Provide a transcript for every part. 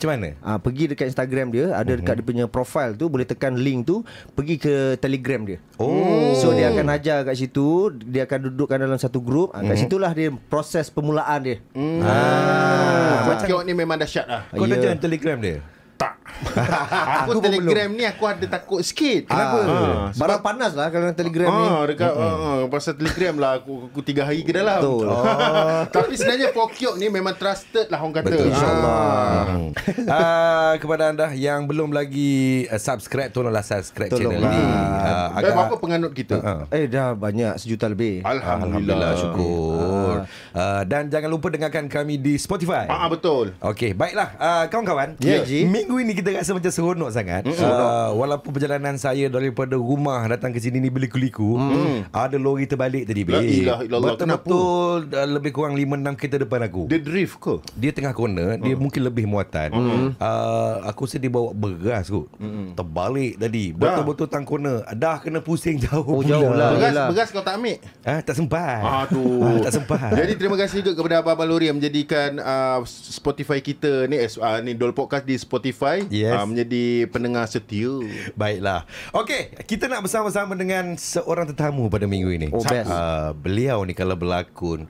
Macam mana? Pergi dekat Instagram dia, ada dekat dia punya profile tu, boleh tekan link tu, pergi ke Telegram dia. So dia akan ajar kat situ, dia akan dudukkan dalam satu grup. Kat situlah dia proses permulaan dia. Pokyok ni memang dahsyat lah. Kau dah join Telegram dia? Tak. Aku Telegram ni aku ada takut sikit. Kenapa? Sebab Barang panas lah kalau Telegram ni. dekat pasal Telegram lah aku 3 hari ke dalam. Betul. Tapi sebenarnya Pokyok ni memang trusted lah orang kata. Betul, InsyaAllah. Kepada anda yang belum lagi subscribe, tolonglah subscribe channel Tolonglah. ni. Dan berapa penganut kita? Dah banyak, 1 juta lebih. Alhamdulillah, syukur. Dan jangan lupa dengarkan kami di Spotify. Betul. Okey, baiklah kawan-kawan. Ya, Ji. Minggu ini kita rasa macam seronok sangat. Walaupun perjalanan saya daripada rumah datang ke sini ni berliku-liku, ada lori terbalik tadi. La ilaha illallah. Betul-betul lebih kurang 5-6 kereta depan aku. Dia drift ke? Dia tengah corner, dia mungkin lebih muatan. Aku rasa dia bawa beras kot. Terbalik tadi. Betul-betul tang corner. Dah kena pusing jauh. jauh lah. Beras kau tak ambil? Tak sempat. Aduh. Tak sempat. Jadi terima kasih juga kepada Abang Lori yang menjadikan Spotify kita ni ni Dol Podcast di Spotify menjadi pendengar setia. Baiklah. Okey, kita nak bersama-sama dengan seorang tetamu pada minggu ini. Best. Beliau ni kalau berlakon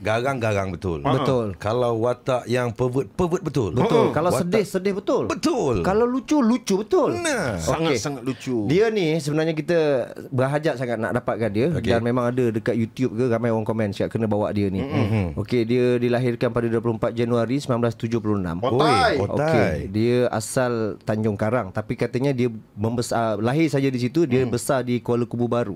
garang-garang betul. Betul. Kalau watak yang pervert betul. Betul. Kalau Watak- sedih betul. betul. Kalau lucu betul. Nah. Sangat-sangat lucu. Dia ni sebenarnya kita berhajat sangat nak dapatkan dia. Dan memang ada dekat YouTube ke, ramai orang komen cakap kena bawa dia ni. Okey, dia dilahirkan pada 24 Januari 1976. Otai. Okey, dia asal Tanjung Karang tapi katanya dia lahir saja di situ, dia besar di Kuala Kubu Baru.